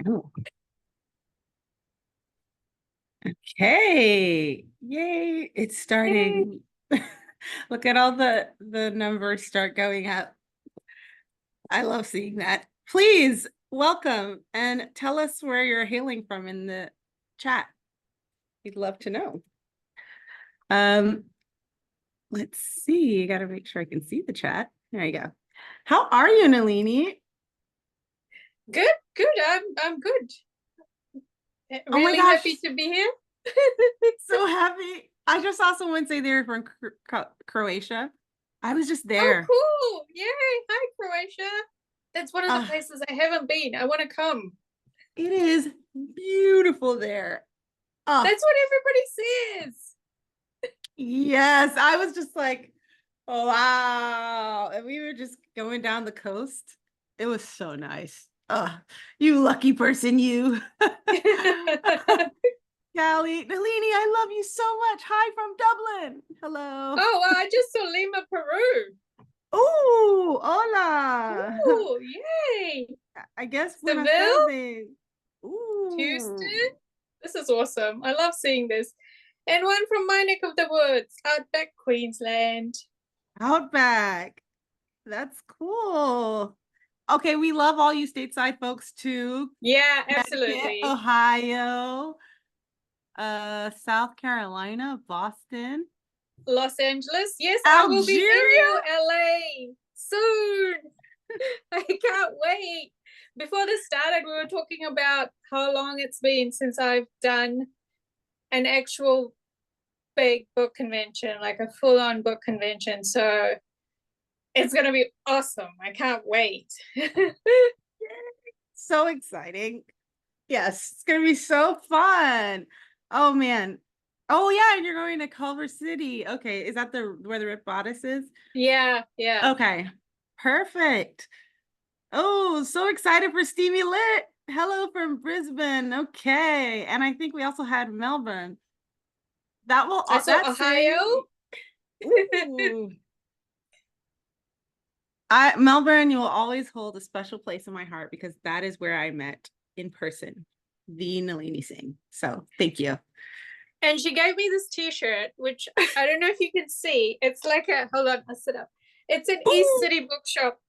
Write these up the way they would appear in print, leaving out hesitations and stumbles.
Oh, okay. Yay, it's Yay. starting. Look at all the numbers start going up. I love seeing that. Please welcome and tell us where you're hailing from in the chat. We'd love to know. Um, let's see. I gotta make sure I can see the chat. There you go. How are you, Nalini? Good, good. I'm good. Oh my Really happy gosh, to be here. so happy. I just saw someone say they were from Croatia. I was just Oh, there. cool. Yay. Hi, Croatia. That's one of the Uh, places I haven't been. I want to come. it is beautiful there. Oh, That's what everybody says. yes. I was just like, oh, wow. And we were just going down the coast. It was so nice. Oh, you lucky person, you. Callie, Nalini, I love you so much. Hi from Dublin. Hello. Oh, wow. I just saw Lima, Peru. Oh, hola. Ooh, yay. I guess buenas Seville, tardes. Ooh, Houston. This is awesome. I love seeing this. And one from my neck of the woods, Outback, Queensland. Outback. That's cool. Okay, we love all you stateside folks too. Yeah, Connecticut, absolutely. Ohio, South Carolina, Boston, Los Angeles. Yes, I will be seeing Algeria. you, LA, soon. I can't wait. Before this started, we were talking about how long it's been since I've done an actual big book convention, like a full on book convention. So it's going to be awesome. I can't wait. So exciting. Yes, it's gonna be so fun. Oh man. Oh yeah, and you're going to Culver City. Okay, is that the where the Rip Bodice is? Yeah, yeah. Okay, perfect. Oh, so excited for Stevie Lit. Hello from Brisbane. Okay, and I think we also had Melbourne. That will I saw that Ohio. city. Ooh. I Melbourne, you will always hold a special place in my heart because that is where I met in person the Nalini Singh. So thank you. And she gave me this t-shirt, which I don't know if you can see. It's like a, hold on, I'll sit up. It's an East Ooh. City Bookshop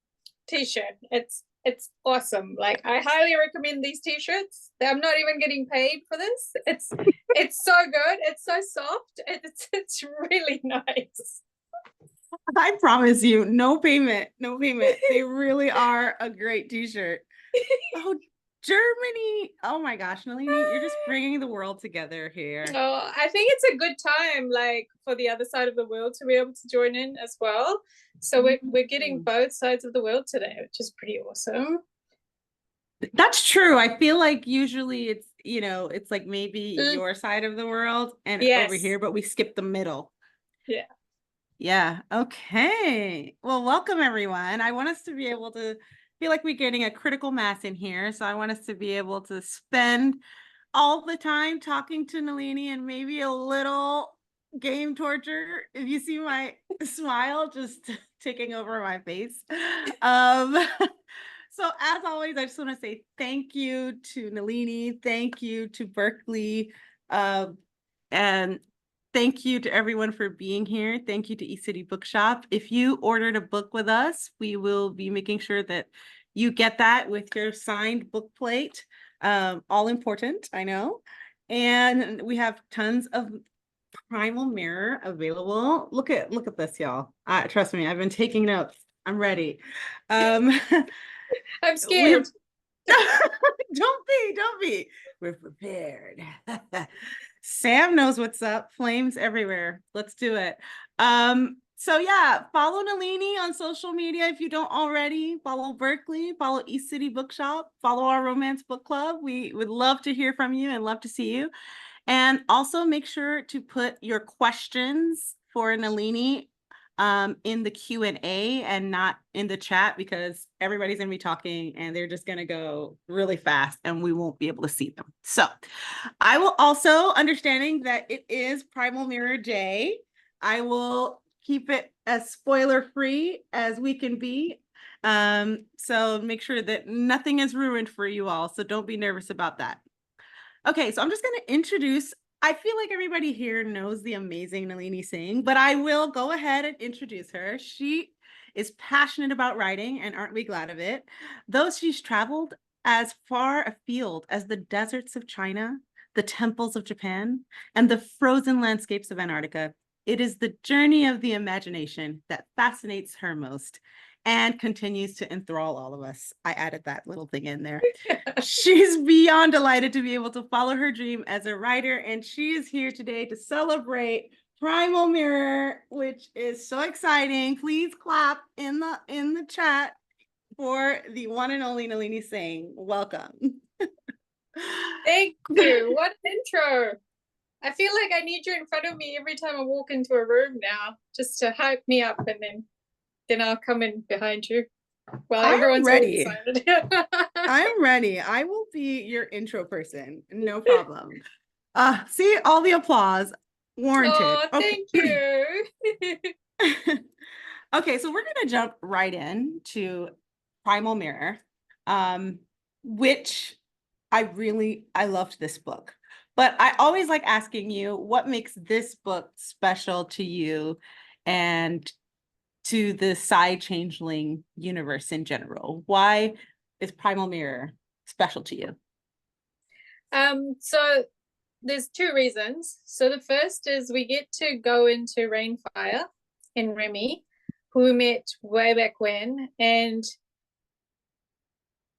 t-shirt. It's awesome. Like I highly recommend these t-shirts. I'm not even getting paid for this. It's so good. It's so soft. It's really nice. I promise you, no payment, no payment. They really are a great t-shirt. Oh, Germany. Oh my gosh, Nalini, you're just bringing the world together here. Oh, I think it's a good time, like for the other side of the world to be able to join in as well. So we're getting Mm. both sides of the world today, which is pretty awesome. That's true. I feel like usually it's like maybe Mm, your side of the world and over yes. here, but we skip the middle. Yeah. Yeah. Okay. Well, welcome everyone. I want us to be able to feel like we're getting a critical mass in here. So I want us to be able to spend all the time talking to Nalini and maybe a little game torture. If you see my smile just taking over my face. Um, so as always, I just want to say thank you to Nalini, thank you to Berkeley, and thank you to everyone for being here. Thank you to City Bookshop. If you ordered a book with us, we will be making sure that you get that with your signed book plate. All important, I know. And we have tons of Primal Mirror available. Look at this, y'all. Trust me, I've been taking notes. I'm ready. Um, I'm we have scared. don't be. We're prepared. Sam knows what's up. Flames everywhere. Let's do it. So yeah, follow Nalini on social media if you don't already. Follow Berkeley, follow East City Bookshop, follow our romance book club. We would love to hear from you and love to see you. And also make sure to put your questions for Nalini in the Q&A and not in the chat because everybody's going to be talking and they're just going to go really fast and we won't be able to see them. So I will also, understanding that it is Primal Mirror Day, I will keep it as spoiler free as we can be. So make sure that nothing is ruined for you all. So don't be nervous about that. Okay, so I'm just going to introduce. I feel like everybody here knows the amazing Nalini Singh, but I will go ahead and introduce her. She is passionate about writing, and aren't we glad of it? Though she's traveled as far afield as the deserts of China, the temples of Japan, and the frozen landscapes of Antarctica, it is the journey of the imagination that fascinates her most and continues to enthrall all of us. I added that little thing in there. She's beyond delighted to be able to follow her dream as a writer, and she is here today to celebrate Primal Mirror, which is so exciting. Please clap in the chat for the one and only Nalini Singh. Welcome. Thank you. What an intro. I feel like I need you in front of me every time I walk into a room now, just to hype me up, and then I'll come in behind you while everyone's all ready. excited. I'm ready. I will be your intro person. No problem. See all the applause warranted. Oh, Okay. thank you. Okay, so we're gonna jump right in to Primal Mirror, which I loved this book. But I always like asking you what makes this book special to you and to the Psy Changeling universe in general. Why is Primal Mirror special to you? So there's two reasons. So the first is we get to go into Rainfire in Remy, who we met way back when, and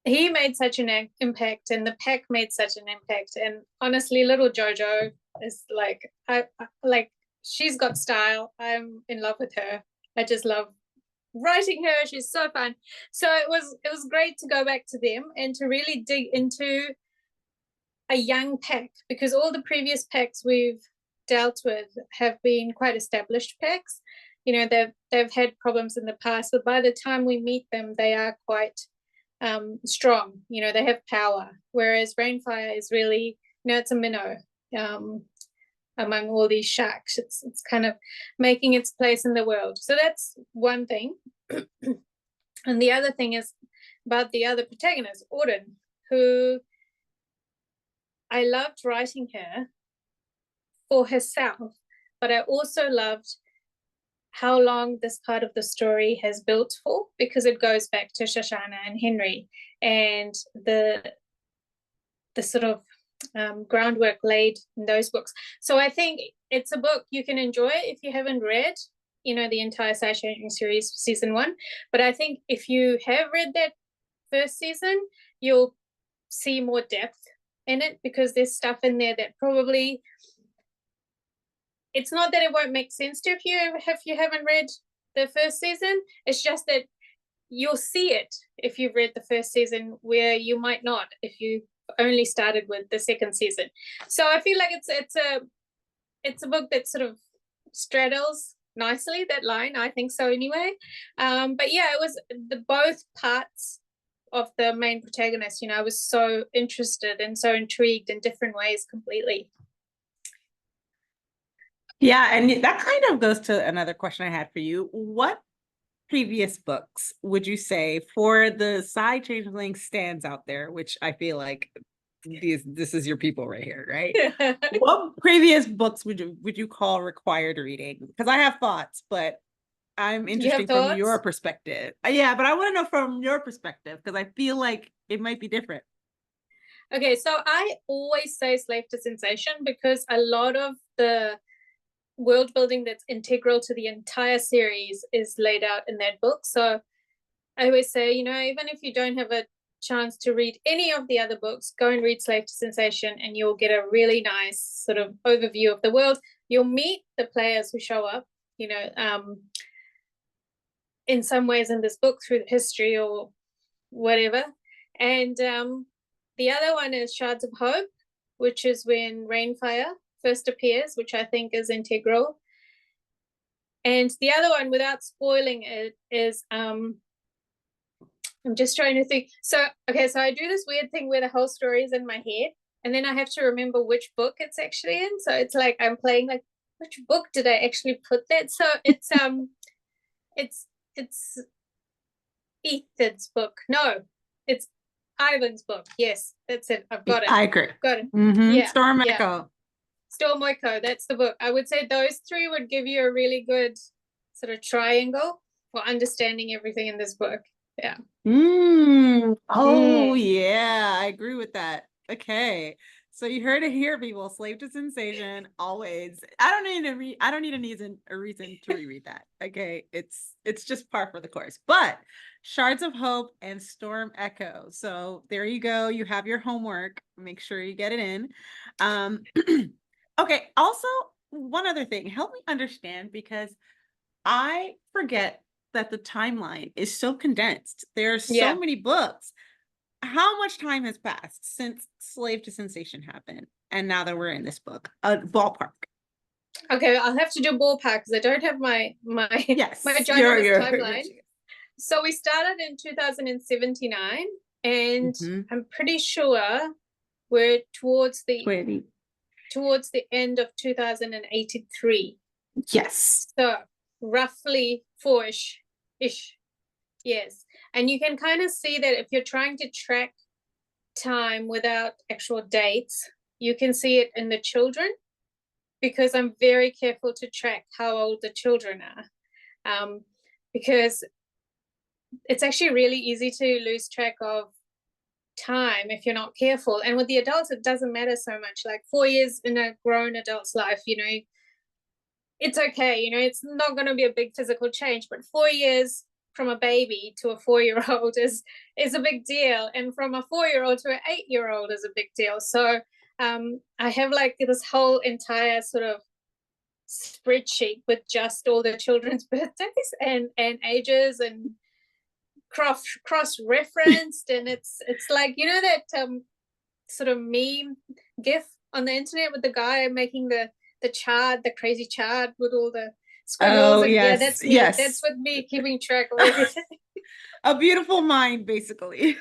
he made such an impact, and the pack made such an impact. And honestly, little Jojo is like, I like, she's got style. I'm in love with her. I just love writing her. She's so fun. So it was great to go back to them and to really dig into a young pack, because all the previous packs we've dealt with have been quite established packs. You know, they've had problems in the past, but by the time we meet them, they are quite strong. You know, they have power. Whereas Rainfire is really, you know, it's a minnow among all these sharks. It's kind of making its place in the world. So that's one thing. And the other thing is about the other protagonist, Auden, who I loved writing her for herself, but I also loved how long this part of the story has built for, because it goes back to Shoshana and Henry and the sort of groundwork laid in those books. So I think it's a book you can enjoy if you haven't read, you know, the entire Psy Changing series, season 1. But I think if you have read that first season, you'll see more depth in it, because there's stuff in there that probably, it's not that it won't make sense to if you haven't read the first season. It's just that you'll see it if you've read the first season, where you might not if you only started with the second season. So I feel like it's a book that sort of straddles nicely that line. I think so anyway. But yeah, it was the both parts of the main protagonist. You know, I was so interested and so intrigued in different ways completely. Yeah, and that kind of goes to another question I had for you. What previous books would you say for the Psy Changeling stands out there, which I feel like this is your people right here, right? What previous books would you call required reading? Because I have thoughts, but I'm interested from your perspective. Yeah, but I want to know from your perspective, because I feel like it might be different. Okay, so I always say Slave to Sensation, because a lot of the world building that's integral to the entire series is laid out in that book. So I always say, you know, even if you don't have a chance to read any of the other books, go and read Slave to Sensation, and you'll get a really nice sort of overview of the world. You'll meet the players who show up, you know, in some ways in this book through history or whatever. And the other one is Shards of Hope, which is when Rainfire first appears, which I think is integral. And the other one, without spoiling it, is I'm just trying to think. So I do this weird thing where the whole story is in my head, and then I have to remember which book it's actually in. So it's like I'm playing like, which book did I actually put that? So it's Ethan's book. No, it's Ivan's book. Yes, that's it. I've got it. I agree. Got it. Mm-hmm. Yeah. Storm Yeah. Echo. Storm Echo. That's the book. I would say those three would give you a really good sort of triangle for understanding everything in this book. Yeah. Oh, yeah, I agree with that. Okay. So you heard it here, people. Slave to Sensation, always. I don't need a reason to reread that. Okay. It's just par for the course. But Shards of Hope and Storm Echo. So there you go. You have your homework. Make sure you get it in. Okay. Also, one other thing, help me understand, because I forget that the timeline is so condensed. There are so many books. How much time has passed since Slave to Sensation happened? And now that we're in this book, a ballpark. Okay, I'll have to do ballpark because I don't have my Yes, my ginormous timeline. So we started in 2079, and I'm pretty sure we're towards the 20. end of 2083. Yes. So roughly four-ish years. And you can kind of see that if you're trying to track time without actual dates, you can see it in the children, because I'm very careful to track how old the children are, because it's actually really easy to lose track of time if you're not careful. And with the adults, it doesn't matter so much. Like 4 years in a grown adult's life, it's okay, it's not going to be a big physical change, but 4 years from a baby to a 4-year-old is a big deal, and from a 4-year-old to an 8-year-old is a big deal. So I have like this whole entire sort of spreadsheet with just all the children's birthdays and ages, and cross referenced, and it's like that sort of meme gif on the internet with the guy making the chart, the crazy chart with all the squiggles. And yes, that's me. yes. That's with me, keeping track of everything. A beautiful mind, basically.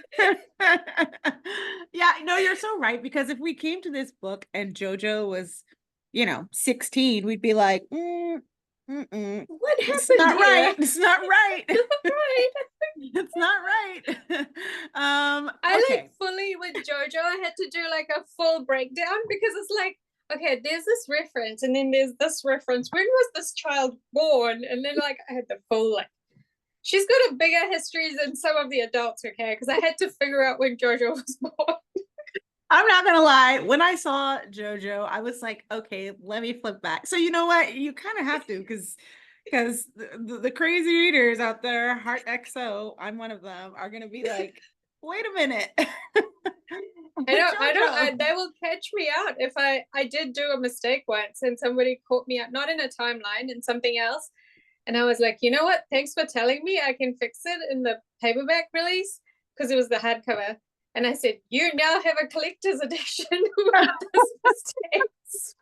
Yeah, no, you're so right, because if we came to this book and JoJo was 16, we'd be like, what happened? It's not right. It's not right. Right. It's not right. I okay. like fully with JoJo, I had to do like a full breakdown, because it's like, okay, there's this reference, and then there's this reference. When was this child born? And then like I had the full she's got a bigger history than some of the adults, okay? Because I had to figure out when JoJo was born. I'm not gonna lie. When I saw JoJo, I was like, okay, let me flip back. So you know what? You kind of have to, because the crazy readers out there, Heart XO, I'm one of them, are gonna be like, wait a minute. I don't, they will catch me out if I did do a mistake once, and somebody caught me out, not in a timeline, in something else. And I was like, you know what? Thanks for telling me. I can fix it in the paperback release, because it was the hardcover. And I said, you now have a collector's edition with this mistakes.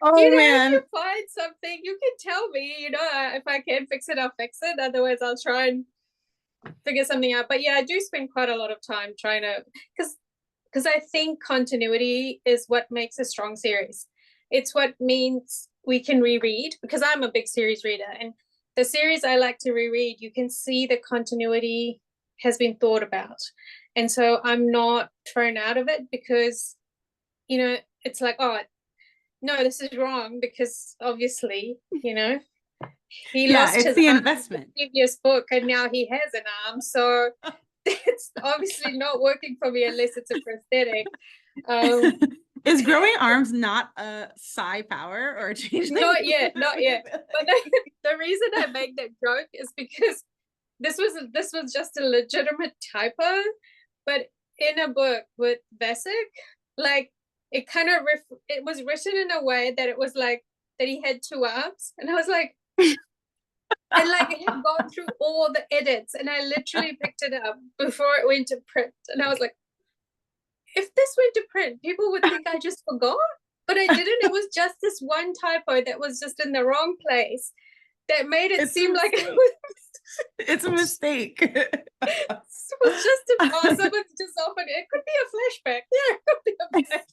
Oh man. If you find something, you can tell me, if I can fix it, I'll fix it. Otherwise, I'll try and figure something out. But yeah, I do spend quite a lot of time trying to, because I think continuity is what makes a strong series. It's what means we can reread, because I'm a big series reader, and the series I like to reread, you can see the continuity has been thought about. And so I'm not thrown out of it, because it's like, oh no, this is wrong, because obviously he lost his the arm investment in the previous book, and now he has an arm, so it's obviously not working for me unless it's a prosthetic. Is growing arms not a psi power or a change? Not yet. But the reason I make that joke is because this was just a legitimate typo, but in a book with Vesic, like it kind of it was written in a way that it was like that he had two arms, and I was like, and like it had gone through all the edits, and I literally picked it up before it went to print, and I was like, if this went to print, people would think I just forgot, but I didn't. It was just this one typo that was just in the wrong place that made it seem like it was it's a mistake. It was just someone's just offered it. It could be a flashback. Yeah, it could be a flashback.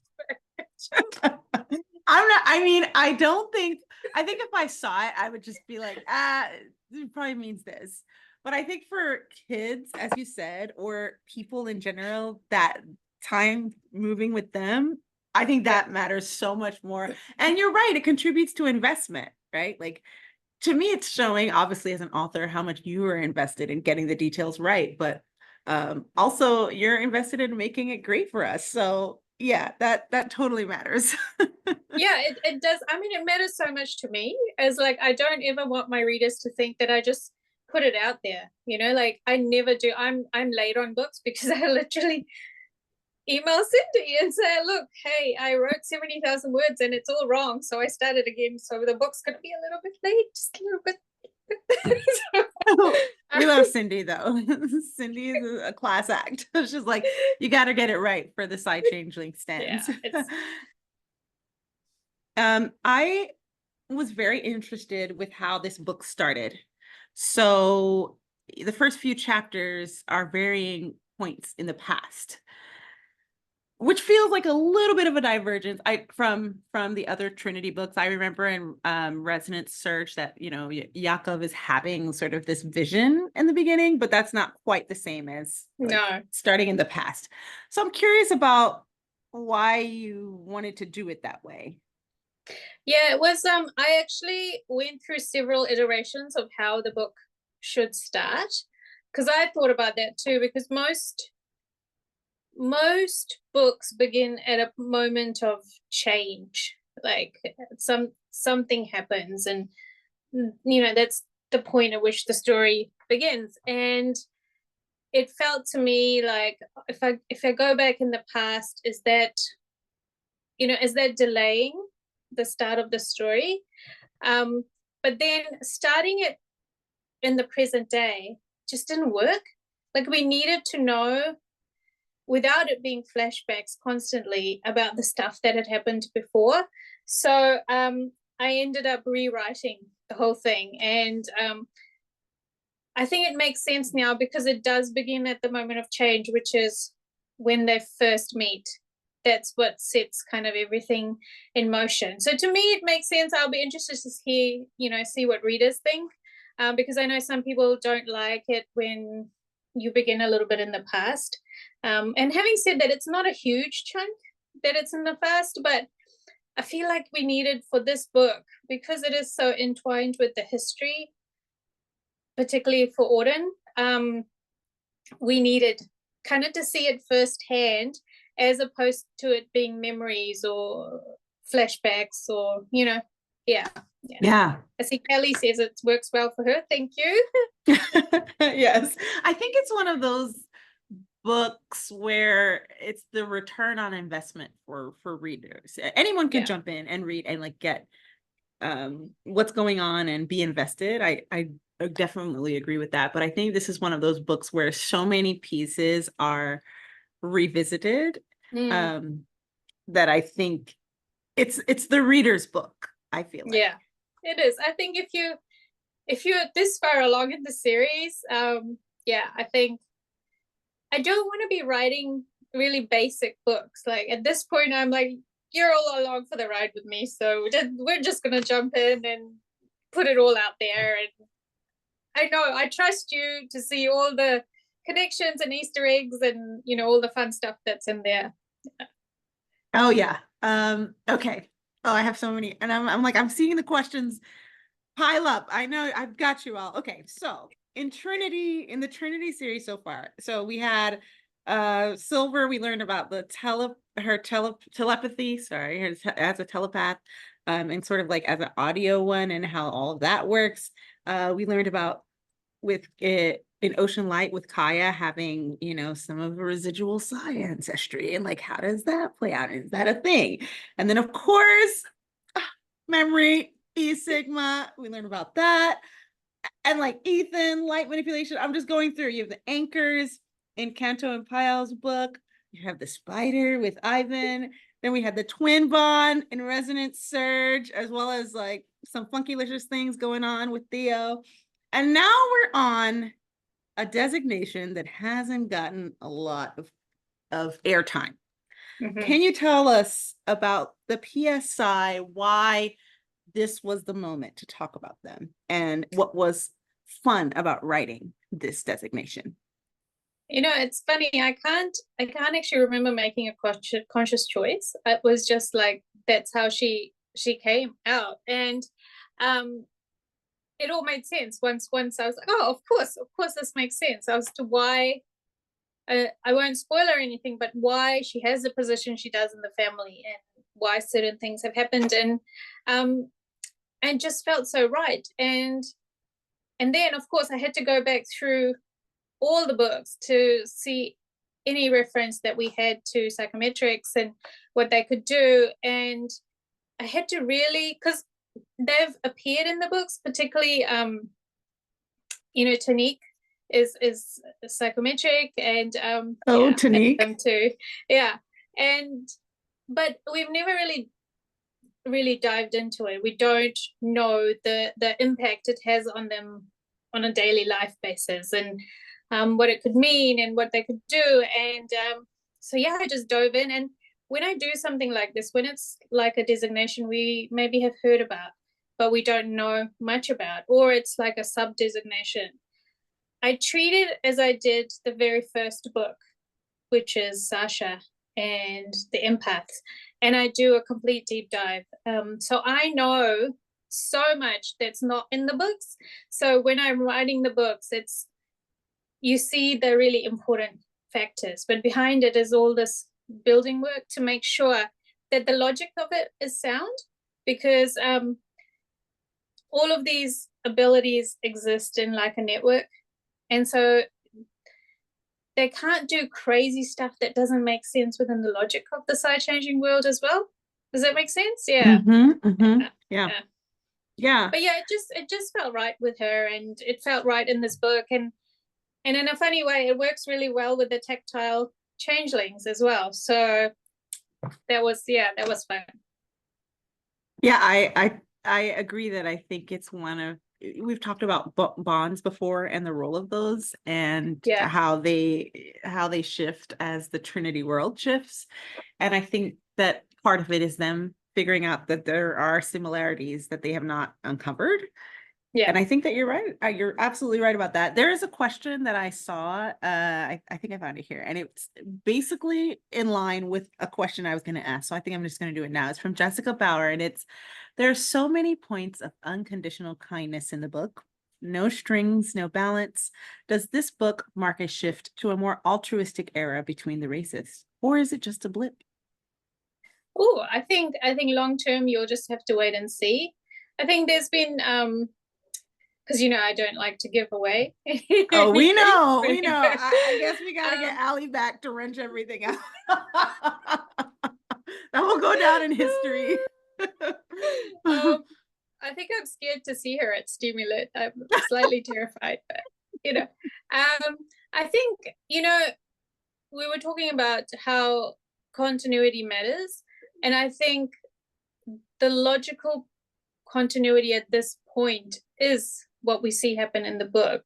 I think if I saw it, I would just be like, it probably means this. But I think for kids, as you said, or people in general, that time moving with them, I think that matters so much more. And you're right, it contributes to investment, right? Like to me, it's showing, obviously, as an author, how much you are invested in getting the details right. But also, you're invested in making it great for us. So yeah, that totally matters. Yeah, it does. I mean, it matters so much to me, as like I don't ever want my readers to think that I just put it out there, you know, like I never do. I'm late on books because I literally email Cindy and say, look, hey, I wrote 70,000 words and it's all wrong, so I started again, so the book's going to be a little bit late, just a little bit. We love Cindy though. Cindy is a class act. It's just like you got to get it right for the side changeling Yeah, stands. it's I was very interested with how this book started. So the first few chapters are varying points in the past, which feels like a little bit of a divergence from the other Trinity books. I remember in Resonance Search that, you know, Yakov is having sort of this vision in the beginning, but that's not quite the same as like no. starting in the past. So I'm curious about why you wanted to do it that way. Yeah, it was I actually went through several iterations of how the book should start, because I thought about that too, because most books begin at a moment of change, like something happens, and you know that's the point at which the story begins. And it felt to me like if I go back in the past, is that, you know, is that delaying the start of the story? But then starting it in the present day just didn't work. Like we needed to know, without it being flashbacks constantly, about the stuff that had happened before. So I ended up rewriting the whole thing. And I think it makes sense now because it does begin at the moment of change, which is when they first meet. That's what sets kind of everything in motion. So to me, it makes sense. I'll be interested to hear, you know, see what readers think, because I know some people don't like it when you begin a little bit in the past. And having said that, it's not a huge chunk that it's in the past, but I feel like we needed for this book, because it is so entwined with the history, particularly for Auden, we needed kind of to see it firsthand, as opposed to it being memories or flashbacks or, you know, yeah. Yeah. I see Kelly says it works well for her. Thank you. Yes. I think it's one of those books where it's the return on investment for readers. Anyone could Yeah. jump in and read and like get what's going on and be invested. I definitely agree with that. But I think this is one of those books where so many pieces are revisited, that I think it's the reader's book, I feel like. Yeah, it is. I think if you're this far along in the series, yeah, I think I don't want to be writing really basic books. Like at this point, I'm like, you're all along for the ride with me, so we're just gonna jump in and put it all out there. And I know I trust you to see all the connections and Easter eggs and, you know, all the fun stuff that's in there. Oh yeah. Okay. Oh, I have so many, and I'm like, I'm seeing the questions pile up. I know I've got you all. Okay, so in the Trinity series so far, so we had Silver. We learned about the telepathy, sorry, as a telepath, and sort of like as an audio one and how all of that works. We learned about with it in Ocean Light with Kaya having, you know, some of the residual psi ancestry and like how does that play out? Is that a thing? And then of course, memory, E Sigma, we learned about that. And like Ethan, light manipulation. I'm just going through. You have the anchors in Kanto and Pyle's book. You have the spider with Ivan. Then we had the twin bond in Resonance Surge, as well as like some funkylicious things going on with Theo. And now we're on a designation that hasn't gotten a lot of airtime. Can you tell us about the PSI, why this was the moment to talk about them, and what was fun about writing this designation? It's funny. I can't actually remember making a conscious choice. It was just like that's how she came out, and um, it all made sense. Once I was like, oh, of course, this makes sense as to why. I won't spoil or anything, but why she has the position she does in the family, and why certain things have happened, um, and just felt so right. And then, of course, I had to go back through all the books to see any reference that we had to psychometrics and what they could do. And I had to really, because they've appeared in the books, particularly, Tanique is psychometric, and Oh, them Tanique. too. Yeah. And but we've never really dived into it. We don't know the impact it has on them on a daily life basis, and what it could mean and what they could do. And so yeah, I just dove in. And when I do something like this, when it's like a designation we maybe have heard about, but we don't know much about, or it's like a sub designation, I treat it as I did the very first book, which is Sasha and the empaths. And I do a complete deep dive. So I know so much that's not in the books. So when I'm writing the books, you see the really important factors, but behind it is all this building work to make sure that the logic of it is sound, because all of these abilities exist in like a network. And so they can't do crazy stuff that doesn't make sense within the logic of the side changing world as well. Does that make sense? Yeah. Yeah. Yeah. Yeah. But yeah, it just felt right with her, and it felt right in this book. And in a funny way, it works really well with the tactile changelings as well. So that was fun. Yeah, I agree that I think it's one of, we've talked about bonds before and the role of those, and Yeah. how they shift as the Trinity world shifts. And I think that part of it is them figuring out that there are similarities that they have not uncovered. Yeah. And I think that you're right. You're absolutely right about that. There is a question that I saw. I think I found it here, and it's basically in line with a question I was going to ask. So I think I'm just going to do it now. It's from Jessica Bauer, and it's, there's so many points of unconditional kindness in the book. No strings, no balance. Does this book mark a shift to a more altruistic era between the races, or is it just a blip? Oh, I think long term you'll just have to wait and see. I think there's been because I don't like to give away Oh, we anything. know, we know. I guess we got to get um, Allie back to wrench everything out. That will go down in history. I think I'm scared to see her at Stimulant. I'm slightly terrified, but you know, I think we were talking about how continuity matters, and I think the logical continuity at this point is what we see happen in the book,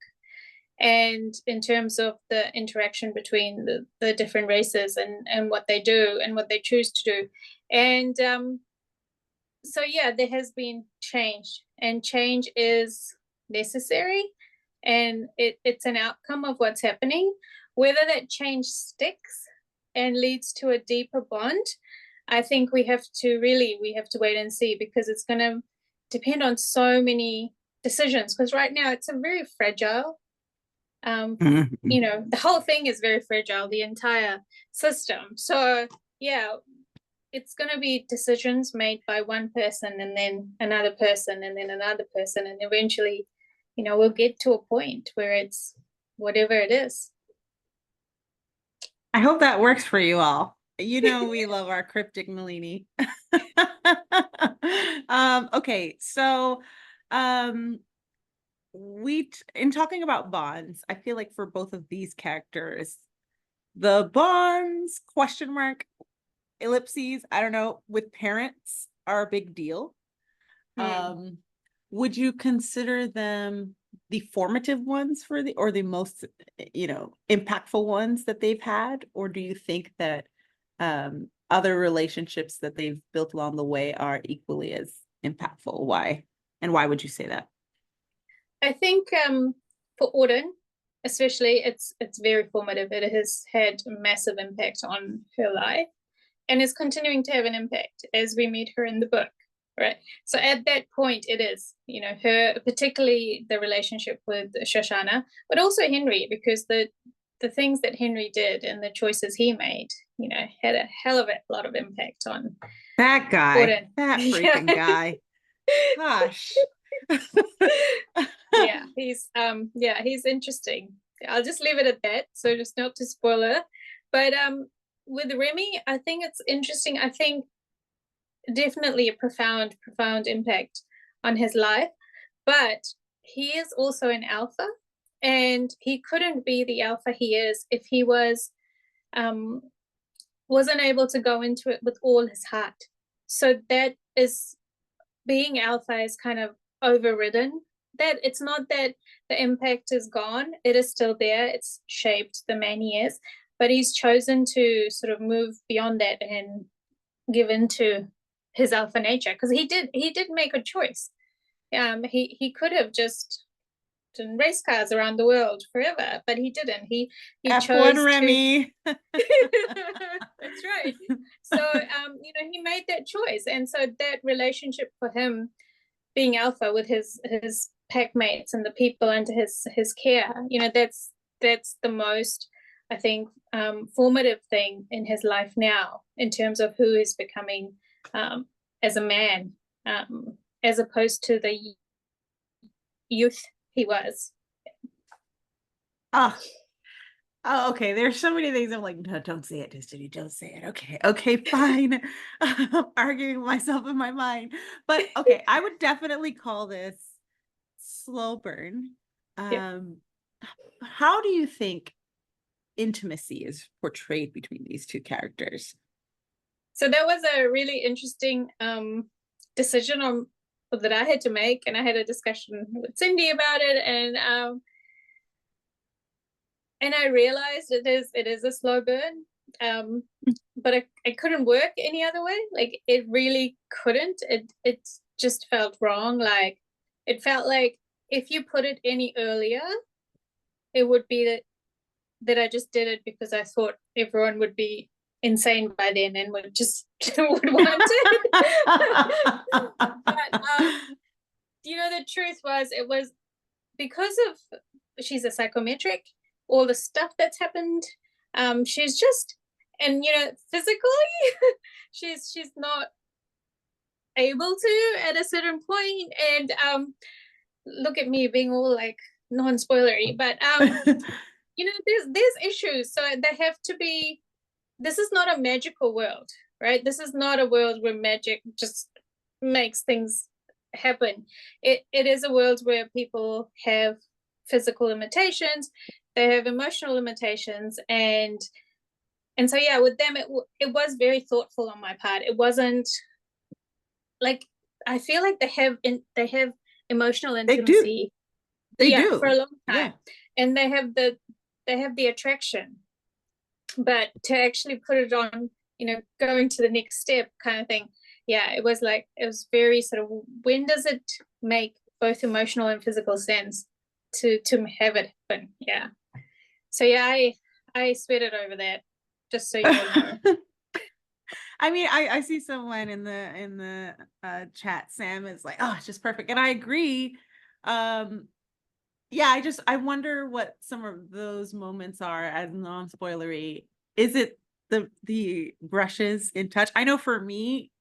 and in terms of the interaction between the different races, and what they do and what they choose to do. And so yeah, there has been change, and change is necessary, and it's an outcome of what's happening. Whether that change sticks and leads to a deeper bond, I think we have to wait and see, because it's going to depend on so many decisions, because right now it's a very fragile, the whole thing is very fragile, the entire system. So yeah, it's going to be decisions made by one person, and then another person, and then another person, and eventually we'll get to a point where it's whatever it is. I hope that works for you all. We love our cryptic Nalini. Okay, so um in talking about bonds, I feel like for both of these characters, the bonds question mark ellipses, I don't know, with parents are a big deal. Hmm. Would you consider them the formative ones or the most, impactful ones that they've had? Or do you think that other relationships that they've built along the way are equally as impactful? Why? And why would you say that? I think for Auden, especially, it's very formative. It has had a massive impact on her life and is continuing to have an impact as we meet her in the book, right? So at that point, it is, you know, her, particularly the relationship with Shoshana, but also Henry, because the things that Henry did and the choices he made, you know, had a hell of a lot of impact on That guy, Auden. that freaking guy. Gosh. Yeah, he's interesting. I'll just leave it at that, so just not to spoiler. But with Remy, I think it's interesting. I think definitely a profound impact on his life, but he is also an alpha, and he couldn't be the alpha he is if he um wasn't able to go into it with all his heart. So that is, being alpha is kind of overridden that. It's not that the impact is gone, it is still there, it's shaped the man he is, but he's chosen to sort of move beyond that and give into his alpha nature, because he did make a choice. He could have just done race cars around the world forever, but he didn't. He F1 chose to. Remy. That's right. So you know, he made that choice, and so that relationship for him, being alpha with his pack mates and the people under his care, you know, that's the most, I think, formative thing in his life now, in terms of who he's becoming as a man, as opposed to the youth he was. Oh, oh, okay. There's so many things I'm like, no, don't say it, Destinee. Don't say it. Okay, okay, fine. I'm arguing with myself in my mind. But okay, I would definitely call this slow burn. Yeah. Um, how do you think intimacy is portrayed between these two characters? So that was a really interesting decision on that I had to make, and I had a discussion with Cindy about it, and I realized it is a slow burn, but it couldn't work any other way. Like, it really couldn't. It just felt wrong. Like, it felt like if you put it any earlier, it would be that I just did it because I thought everyone would be insane by then and would just would want it. But you know, the truth was, it was because of, she's a psychometric, all the stuff that's happened. She's just, and you know, physically, she's not able to at a certain point. And look at me being all like non-spoilery, but you know, there's issues, so they have to be. This is not a magical world, right? This is not a world where magic just makes things happen. It is a world where people have physical limitations, they have emotional limitations, and so yeah, with them it was very thoughtful on my part. It wasn't like, I feel like they have emotional They do. intimacy, They yeah, for a do. long Yeah. time, and they have the attraction, but to actually put it on, you know, going to the next step kind of thing, yeah, it was like, it was very sort of, when does it make both emotional and physical sense to have it happen? Yeah. So yeah, I sweated over that, just so you all know. I mean, I see someone in the chat, Sam is like, oh, it's just perfect. And I agree. Um, yeah, I wonder what some of those moments are as non-spoilery. Is it the brushes in touch? I know for me,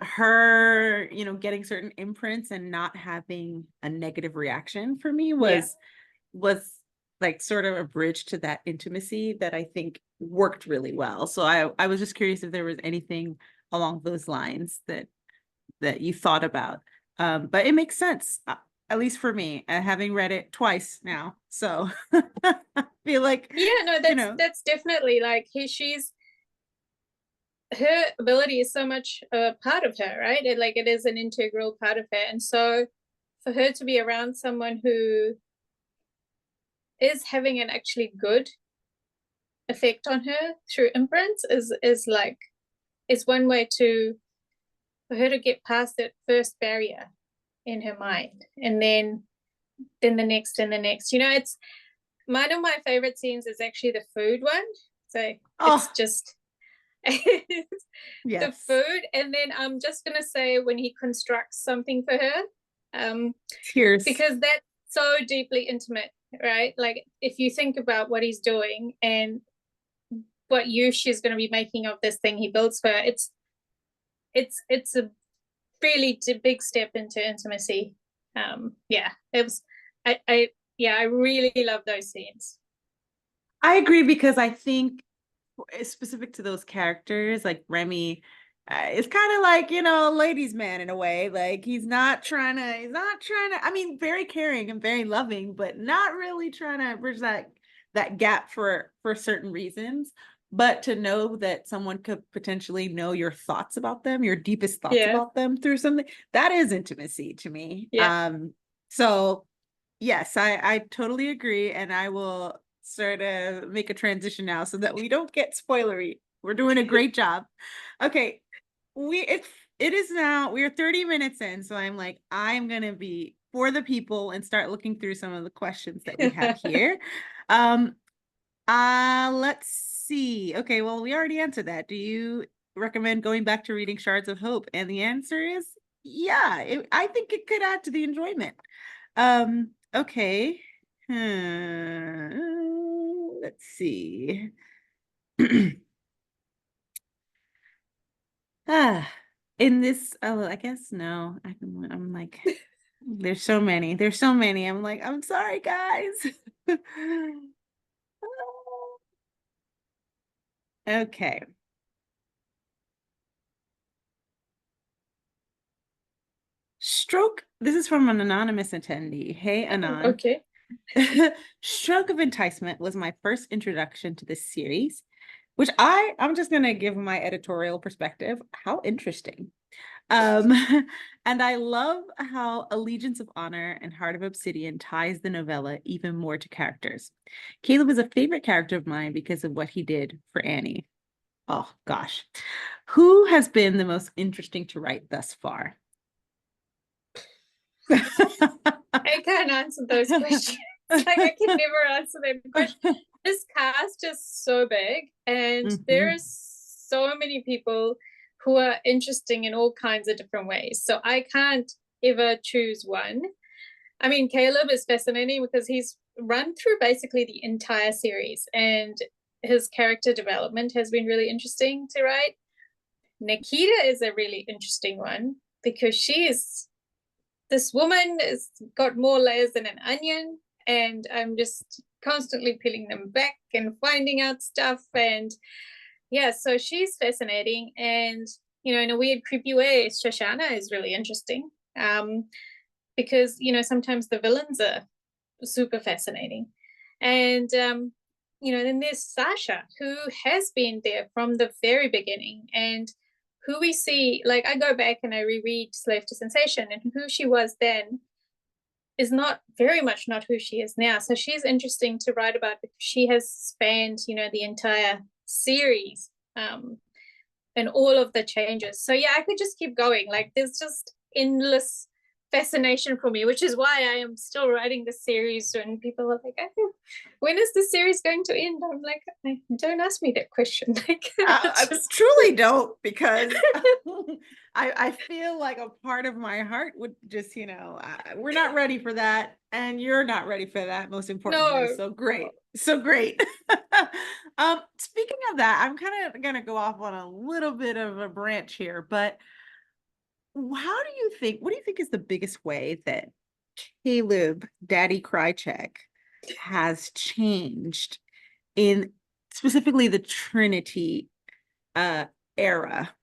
her, you know, getting certain imprints and not having a negative reaction for me Yeah. was like sort of a bridge to that intimacy that I think worked really well. So I was just curious if there was anything along those lines that you thought about. But it makes sense, at least for me, having read it twice now. So I feel like, Yeah, no, you that's know, that's definitely like, she's, her ability is so much a part of her, right? It is an integral part of her, and so for her to be around someone who is having an actually good effect on her through imprints is like, is one way to, for her to get past that first barrier, in her mind, and then the next and the next. It's one of my favorite scenes is actually the food one. So it's Oh, just the yes. food, and then I'm just gonna say when he constructs something for her, Tears. because that's so deeply intimate, right? Like if you think about what he's doing and what use she's going to be making of this thing he builds for her, it's a really big step into intimacy. Yeah, it was. I really love those scenes. I agree because I think specific to those characters, like Remy, it's kind of like, a ladies' man in a way. Like he's not trying to, I mean, very caring and very loving, but not really trying to bridge that gap for certain reasons. But to know that someone could potentially know your thoughts about them, your deepest thoughts Yeah, about them through something, that is intimacy to me. yeah. So yes, I totally agree, and I will sort of make a transition now so that we don't get spoilery. We're doing a great job. Okay, it is now we are 30 minutes in, so I'm gonna be for the people and start looking through some of the questions that we have here. Um, let's see. Okay, well, we already answered that. Do you recommend going back to reading Shards of Hope? And the answer is yeah. I think it could add to the enjoyment. Okay. Let's see. Ah, in this, oh, I guess no. I'm like, there's so many. There's so many. I'm like, I'm sorry, guys. Okay. Stroke. This is from an anonymous attendee. Hey, Oh, Anon. okay. Stroke of Enticement was my first introduction to this series, which I'm just gonna give my editorial perspective. How interesting. Um, and I love how Allegiance of Honor and Heart of Obsidian ties the novella even more to characters. Caleb is a favorite character of mine because of what he did for Annie. Oh gosh. Who has been the most interesting to write thus far? I can't answer those questions. Like I can never answer them question. This cast is so big, and there are Mhm. so many people who are interesting in all kinds of different ways. So I can't ever choose one. I mean, Caleb is fascinating because he's run through basically the entire series, and his character development has been really interesting to write. Nikita is a really interesting one because she is this woman has got more layers than an onion, and I'm just constantly peeling them back and finding out stuff. And yeah, so she's fascinating. And in a weird, creepy way, Shoshana is really interesting. Because sometimes the villains are super fascinating. And then there's Sasha, who has been there from the very beginning, and who we see, like I go back and I reread Slave to Sensation, and who she was then is not very much not who she is now. So she's interesting to write about because she has spanned, the entire series, and all of the changes. So yeah, I could just keep going. Like there's just endless fascination for me, which is why I am still writing the series. When people are like, oh, when is the series going to end? I'm like, don't ask me that question. Like, I just truly don't because I feel like a part of my heart would just, we're not ready for that. And you're not ready for that, most importantly. no. So great. So great. Speaking of that, I'm kind of gonna go off on a little bit of a branch here, but what do you think is the biggest way that Caleb Daddy Krychek has changed in specifically the Trinity uh era?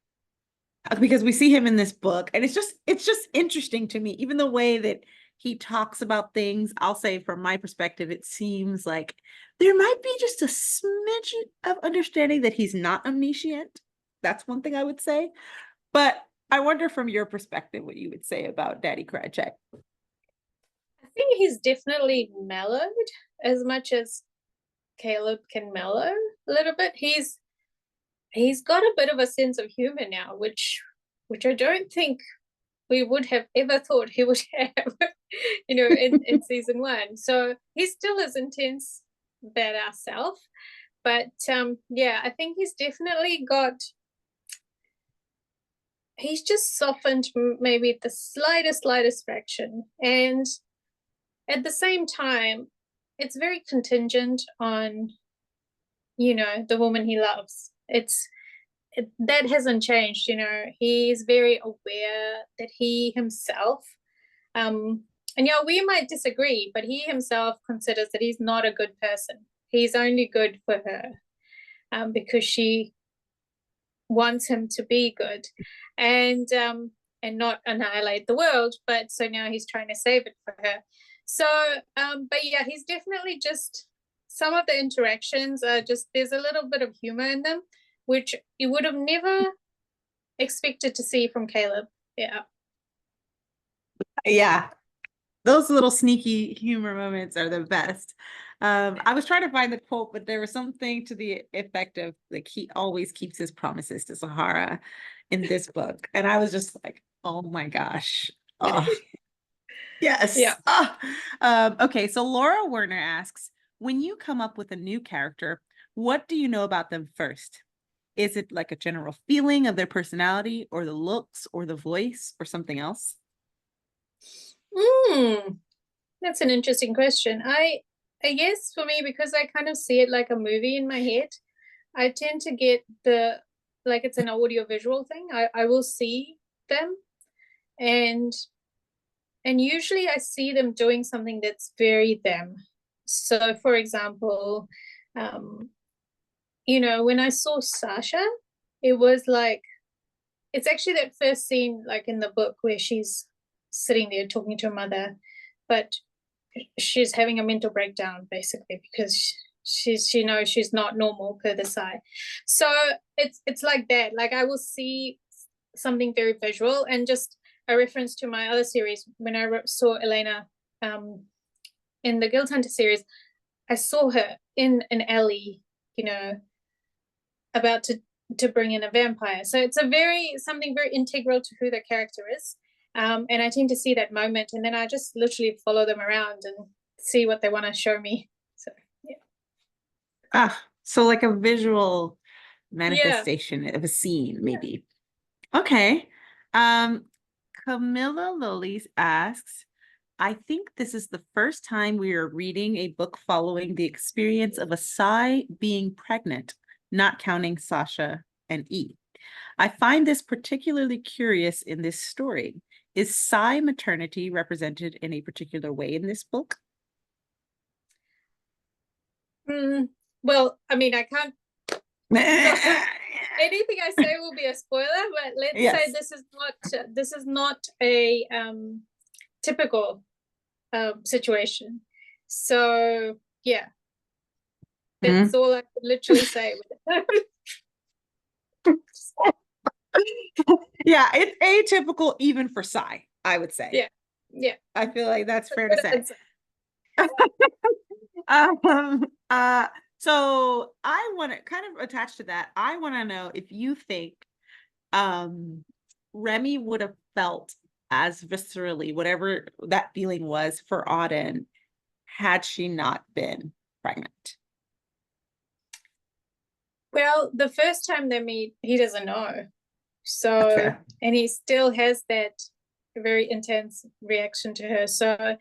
Because we see him in this book and it's just interesting to me, even the way that he talks about things. I'll say from my perspective, it seems like there might be just a smidge of understanding that he's not omniscient. That's one thing I would say, but I wonder from your perspective what you would say about Daddy Krychek. I think he's definitely mellowed as much as Caleb can mellow a little bit. He's got a bit of a sense of humor now, which I don't think we would have ever thought he would have, in season one. So he still is intense badass self, but yeah, I think he's definitely he's just softened maybe the slightest fraction, and at the same time, it's very contingent on the woman he loves. That hasn't changed. He's very aware that he himself, and we might disagree, but he himself considers that he's not a good person. He's only good for her, because she wants him to be good, and not annihilate the world. But so now he's trying to save it for her. So, but yeah, he's definitely just, some of the interactions are just, there's a little bit of humor in them, which you would have never expected to see from Caleb. Yeah. Yeah. Those little sneaky humor moments are the best. I was trying to find the quote, but there was something to the effect of like he always keeps his promises to Sahara in this book. And I was just like, oh my gosh. Oh, yes. Yeah. Oh. Okay, so Laura Werner asks, when you come up with a new character, what do you know about them first? Is it like a general feeling of their personality or the looks or the voice or something else? That's an interesting question. I guess for me, because I kind of see it like a movie in my head, I tend to get like it's an audio visual thing. I will see them, and usually I see them doing something that's very them. So for example, when I saw Sasha, it was like, it's actually that first scene like in the book where she's sitting there talking to her mother, but she's having a mental breakdown basically because she knows she's not normal per the Psy. So it's like that. Like I will see something very visual, and just a reference to my other series when I saw Elena in the Guild Hunter series. I saw her in an alley, about to bring in a vampire. So it's something very integral to who the character is. And I tend to see that moment, and then I just literally follow them around and see what they want to show me. So yeah. So like a visual Yeah. manifestation of a scene, Yeah. maybe. Okay. Um, Camilla Lilies asks, I think this is the first time we are reading a book following the experience of a Psy being pregnant, not counting Sasha and E. I find this particularly curious in this story. Is Psy maternity represented in a particular way in this book? Well, I mean, I can't. Anything I say will be a spoiler, but let's say Yes. this is not a typical situation. So yeah, that's all I could literally say with it. Yeah, it's atypical even for Psy, I would say. Yeah. Yeah. I feel like that's fair to say. So I want to kind of attach to that. I want to know if you think Remy would have felt as viscerally, whatever that feeling was for Auden, had she not been pregnant. Well, the first time they meet, he doesn't know. So, and he still has that very intense reaction to her. So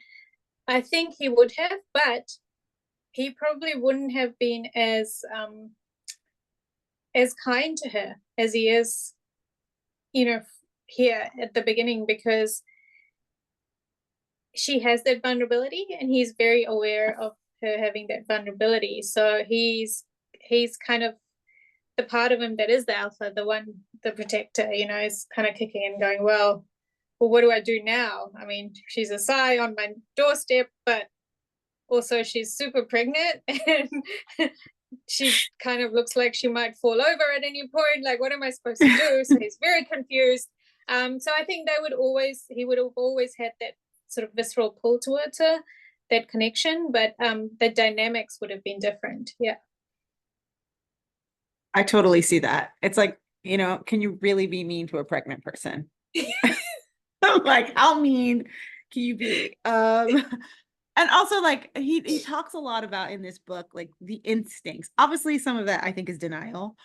I think he would have, but he probably wouldn't have been as kind to her as he is, here at the beginning, because she has that vulnerability and he's very aware of her having that vulnerability. So he's kind of the part of him that is the alpha, the protector, is kind of kicking in going, well, what do I do now? I mean, she's a Psy on my doorstep, but also she's super pregnant and she kind of looks like she might fall over at any point. Like, what am I supposed to do? So he's very confused. So I think he would have always had that sort of visceral pull towards her, that connection, but the dynamics would have been different. Yeah. I totally see that. It's like, can you really be mean to a pregnant person? I'm like, how mean can you be? And also like he talks a lot about in this book, like the instincts. Obviously, some of that I think is denial,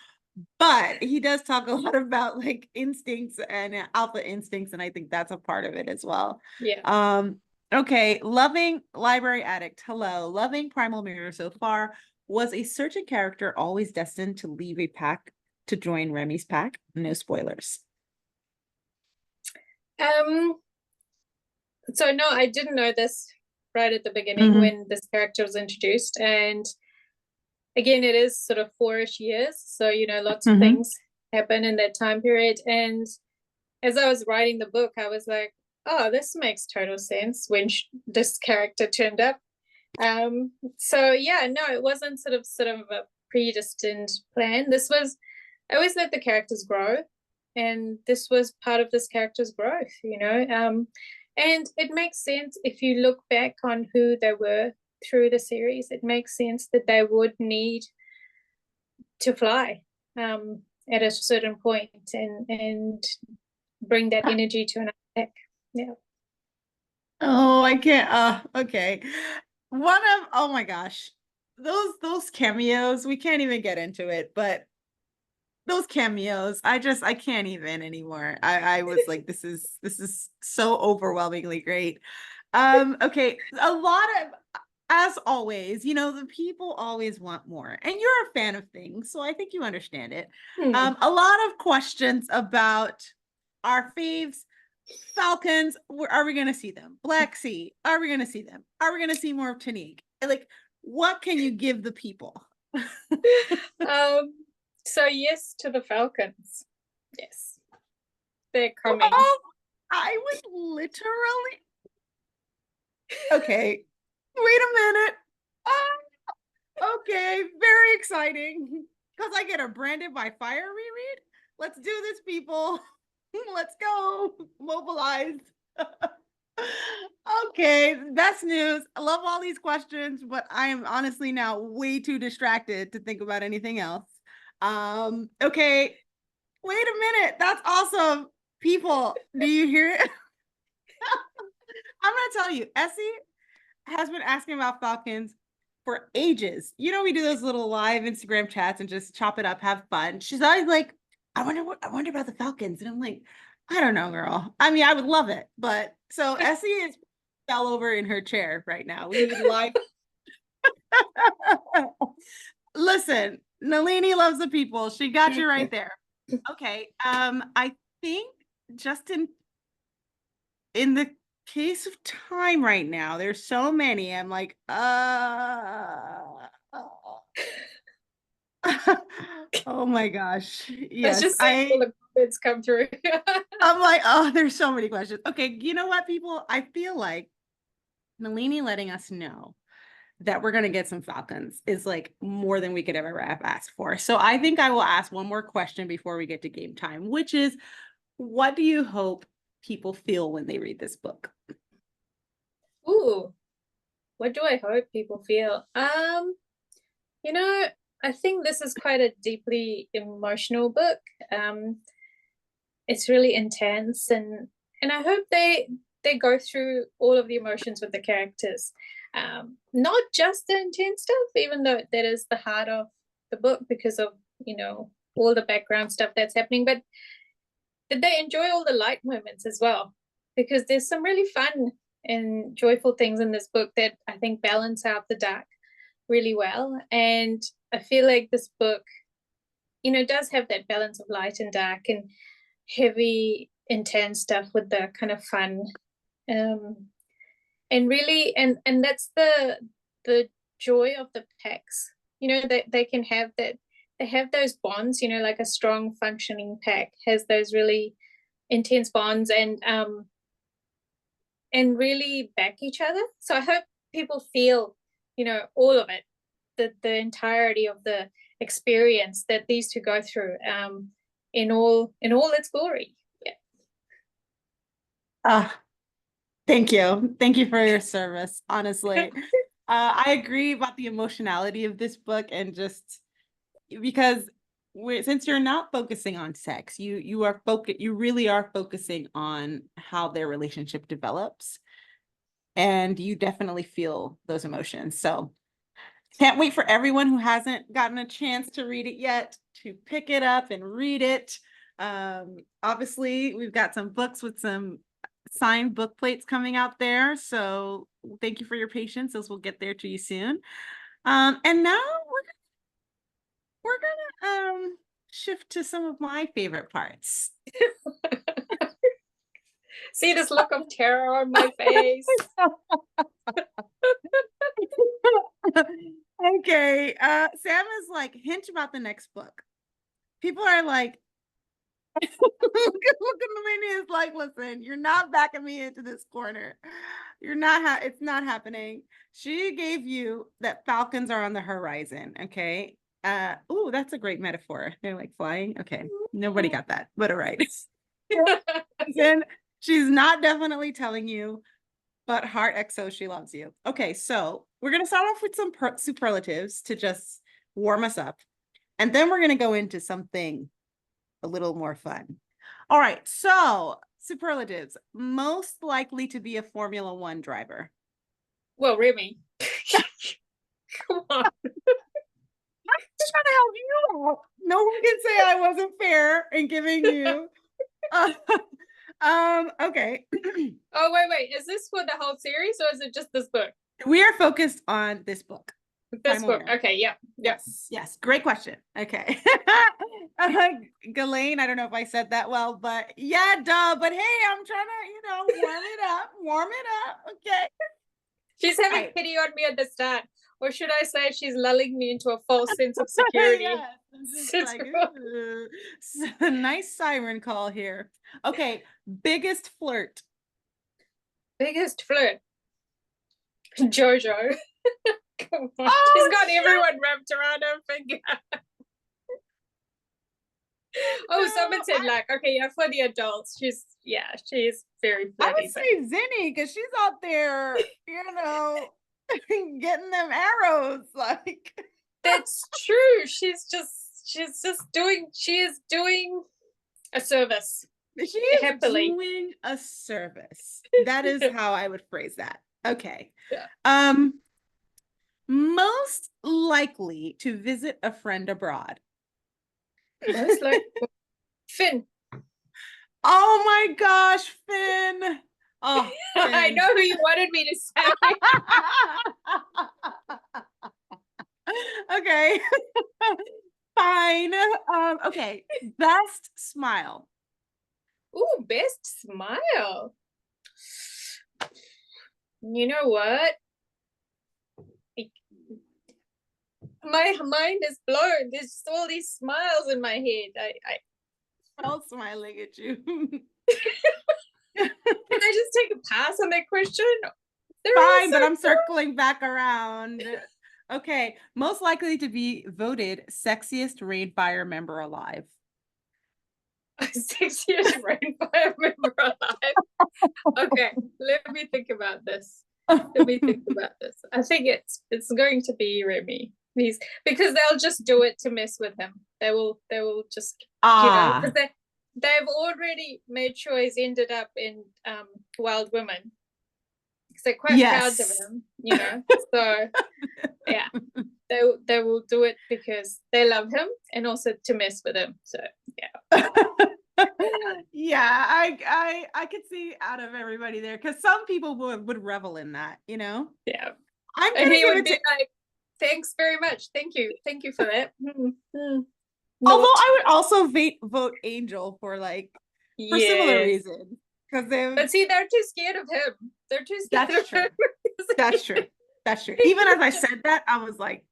but he does talk a lot about like instincts and alpha instincts, and I think that's a part of it as well. Yeah. Okay, loving library addict. Hello, loving Primal Mirror so far. Was a certain character always destined to leave a pack to join Remy's pack? No spoilers. Um, so no, I didn't know this right at the beginning Mhm. when this character was introduced. And again, it is sort of 4-ish years. So, lots of Mhm. things happen in that time period. And as I was writing the book, I was like, oh, this makes total sense when this character turned up. So yeah, no, it wasn't sort of a predestined plan. This was I always let the characters grow, and this was part of this character's growth. And it makes sense if you look back on who they were through the series. It makes sense that they would need to fly at a certain point and bring that energy to an attack. Yeah. Oh, I can't. Okay. Oh my gosh. Those cameos, we can't even get into it, but those cameos, I can't even anymore. I was like, this is so overwhelmingly great. Okay, a lot of, as always, the people always want more, and you're a fan of things, so I think you understand it. Hmm. A lot of questions about our faves. Falcons, are we going to see them? Black Sea, are we going to see them? Are we going to see more of Tanique? Like, what can you give the people? Um, so yes to the Falcons. Yes, they're coming. Oh, I was literally okay. Wait a minute. Okay, very exciting. Because I get a Branded by Fire reread. Let's do this, people. Let's go. Mobilize. Okay, that's news. I love all these questions, but I am honestly now way too distracted to think about anything else. Okay, wait a minute. That's awesome. People, do you hear it? I'm gonna tell you, Essie has been asking about Falcons for ages. We do those little live Instagram chats and just chop it up, have fun. She's always like, I wonder about the Falcons. And I'm like, I don't know, girl. I mean, I would love it. But so Essie is fell over in her chair right now. We need live. Listen, Nalini loves the people. She got you right there. Okay. I think Justin, in the case of time right now, there's so many. I'm like, oh my gosh. I was Yes, just seeing all the comments come through. I'm like, oh, there's so many questions. Okay, you know what, people? I feel like Nalini letting us know that we're gonna get some Falcons is like more than we could ever have asked for. So I think I will ask one more question before we get to game time, which is, what do you hope people feel when they read this book? Ooh, what do I hope people feel? You know, I think this is quite a deeply emotional book. Um, it's really intense, and I hope they go through all of the emotions with the characters. Not just the intense stuff, even though that is the heart of the book because of all the background stuff that's happening, but did they enjoy all the light moments as well? Because there's some really fun and joyful things in this book that I think balance out the dark really well. And I feel like this book, does have that balance of light and dark and heavy, intense stuff with the kind of fun. Um, and really, and that's the joy of the packs. That they can have that they have those bonds. Like a strong functioning pack has those really intense bonds and really back each other. So I hope people feel, all of it, the entirety of the experience that these two go through, in all its glory. Yeah. Ah, thank you. Thank you for your service, honestly. I agree about the emotionality of this book and just because since you're not focusing on sex, you really are focusing on how their relationship develops, and you definitely feel those emotions. So can't wait for everyone who hasn't gotten a chance to read it yet to pick it up and read it. Obviously, we've got some books with some signed book plates coming out there. So thank you for your patience. Those will get there to you soon. And now we're gonna shift to some of my favorite parts. See this look of terror on my face. Okay. Sam is like, hint about the next book. People are like, look at Nalini is like, listen, you're not backing me into this corner. You're not, it's not happening. She gave you that falcons are on the horizon. Okay. Oh, that's a great metaphor. They're like flying. Okay. Nobody got that, but all right. And she's not definitely telling you, but heart XO, she loves you. Okay, so we're gonna start off with some superlatives to just warm us up. And then we're gonna go into something a little more fun. All right, so superlatives, most likely to be a Formula One driver. Well, Remy. Come on. I'm just trying to help you out. No one can say I wasn't fair in giving you. Okay. Oh, wait. Is this for the whole series or is it just this book? We are focused on this book. This book. Okay, yeah. Yes. Great question. Okay. Ghislaine, I don't know if I said that well, but yeah, duh. But hey, I'm trying to, warm it up. Okay. She's having pity on me at the start. Or should I say she's lulling me into a false sense of security? Yes, like, nice siren call here. Okay, biggest flirt. Biggest flirt. Jojo. Come on. Oh, she's got everyone wrapped around her finger. Oh, someone said okay, yeah, for the adults. She's very flirty. I would say Zinni, because she's out there, getting them arrows. Like that's true. She is doing a service. She is doing a service. That is how I would phrase that. Okay. Yeah. Most likely to visit a friend abroad. Most likely Finn. Oh my gosh, Finn. Oh, Finn. I know who you wanted me to say. Okay. Fine. Okay. Best smile. Ooh, best smile. You know what? My mind is blown. There's just all these smiles in my head. I'm smiling at you. Can I just take a pass on that question? Fine, but I'm circling back around. Okay, most likely to be voted sexiest Rainfire member alive. Sexiest Rainfire member alive. Okay, let me think about this. I think it's going to be Remy. Because they'll just do it to mess with him. They will just because they've already made sure he's ended up in Wild Women. Because they're quite proud of him, So yeah, they will do it because they love him and also to mess with him. So yeah. Yeah, I could see out of everybody there because some people would revel in that, Yeah. I'm gonna he would be like, thanks very much. Thank you for that. Although I would also vote Angel for similar reasons but see, they're too scared of him. They're too scared of him. That's true. Even as I said that, I was like,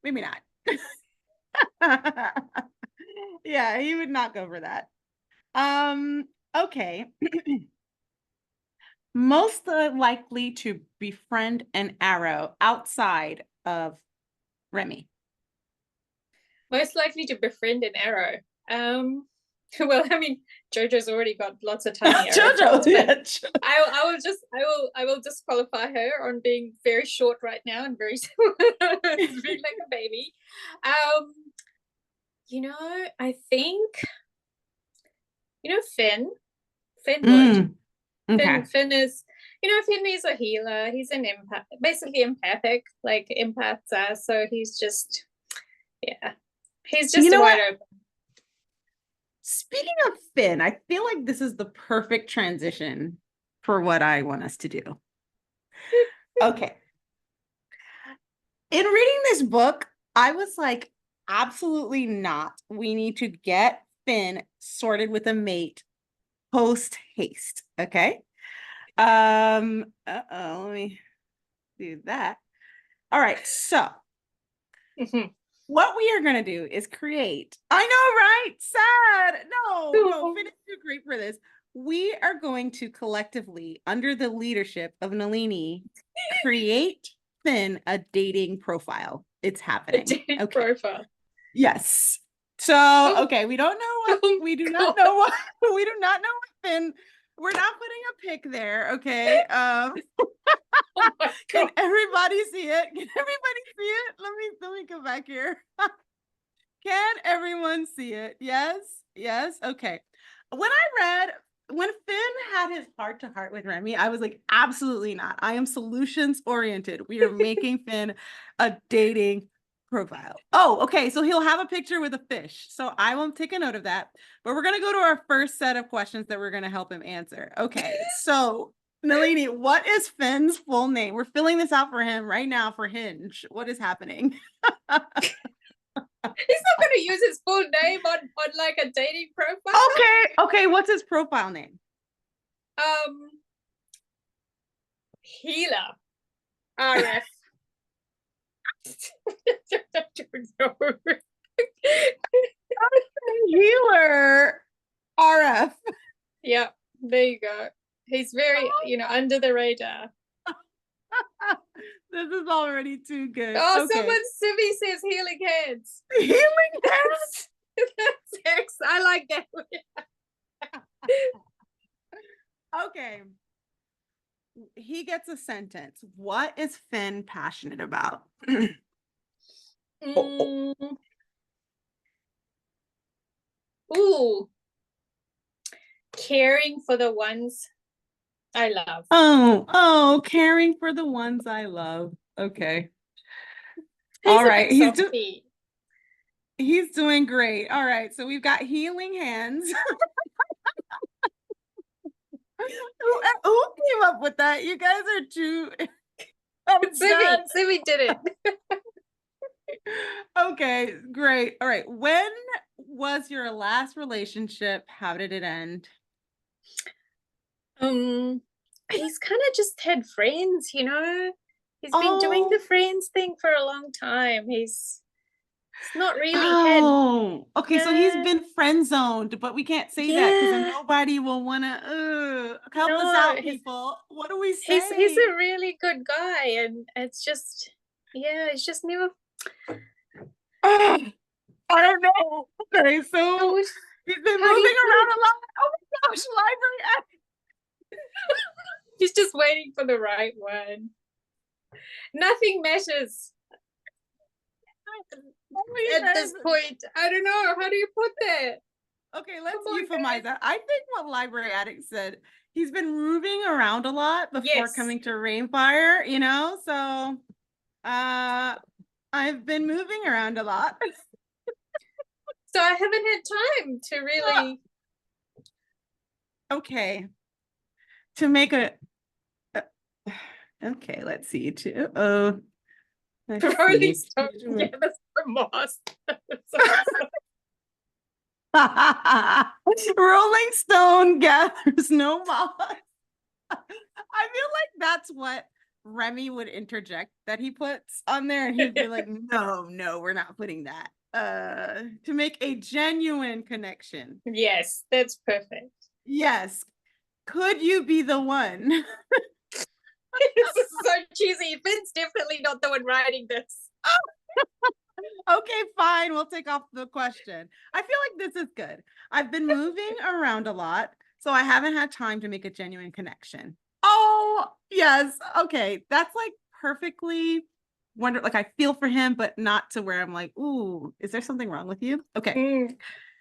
maybe not. Yeah, he would not go for that. Okay. Most likely to befriend an arrow outside of Remy. Most likely to befriend an arrow. Well, I mean, Jojo's already got lots of tiny arrows. Jojo, I will disqualify her on being very short right now and very being like a baby. I think, Finn. Finn would. Mm, okay. Finn is, Finn is a healer. He's an empath, basically empathic, like empaths are. So yeah, he's You just know wide what? open. Speaking of Finn, I feel like this is the perfect transition for what I want us to do. Okay. In reading this book, I was like, absolutely not. We need to get Finn sorted with a mate post haste. Okay. Let me do that. All right. So what we are going to do is create, I know, right? Sad. No, Finn is too great for this. We are going to collectively, under the leadership of Nalini, create Finn a dating profile. It's happening. Dating Okay. profile. Yes. So, okay, we don't know what, we do not know what, we do not know what Finn, we're not putting a pic there, okay? Oh my Can God. everybody see it? Can everybody see it? Let me come back here. Can everyone see it? Yes. Yes. Okay. When Finn had his heart to heart with Remy, I was like, absolutely not. I am solutions oriented. We are making Finn a dating profile. Oh, okay. So he'll have a picture with a fish. So I will take a note of that. But we're going to go to our first set of questions that we're going to help him answer. Okay. So Nalini, what is Finn's full name? We're filling this out for him right now for Hinge. What is happening? He's not going to use his full name on like a dating profile. Okay. What's his profile name? Healer. RF. I don't know. Healer RF. Yeah, there you go. He's very, under the radar. This is already too good. Oh, Okay. Simi says healing hands. Healing hands. That's X. I like that. Okay. He gets a sentence. What is Finn passionate about? Ooh. Caring for the ones I love. Oh, caring for the ones I love. Okay. All right. He's doing great. All right. So we've got healing hands. Who came up with that? You guys are too. Simi did it. Okay, great. All right. When was your last relationship? How did it end? He's kind of just had friends, He's been doing the friends thing for a long time. He's not really had. Okay. Yeah. So he's been friend zoned, but we can't say that because then nobody will want to help us out, people. What do we say? He's a really good guy, and it's just never. I don't know. Okay, so he's been moving around a lot. Oh my gosh, library. He's just waiting for the right one. Nothing matters at this point. I don't know. How do you put that? Okay, let's euphemize that. I think what Library Addict said, he's been moving around a lot before coming to Rainfire, so I've been moving around a lot. So I haven't had time to really. Okay. To make a okay, let's see. Rolling Stone gathers remorse. Rolling Stone gathers no moss. I feel like that's what Remy would interject that he puts on there, and he'd be like, no, we're not putting that. To make a genuine connection. Yes, that's perfect. Yes. Could you be the one? This is so cheesy. Finn's definitely not the one writing this. Okay, fine. We'll take off the question. I feel like this is good. I've been moving around a lot, so I haven't had time to make a genuine connection. Oh, yes. Okay. That's like perfectly wonder, like I feel for him, but not to where I'm like, ooh, is there something wrong with you? Okay. Mm,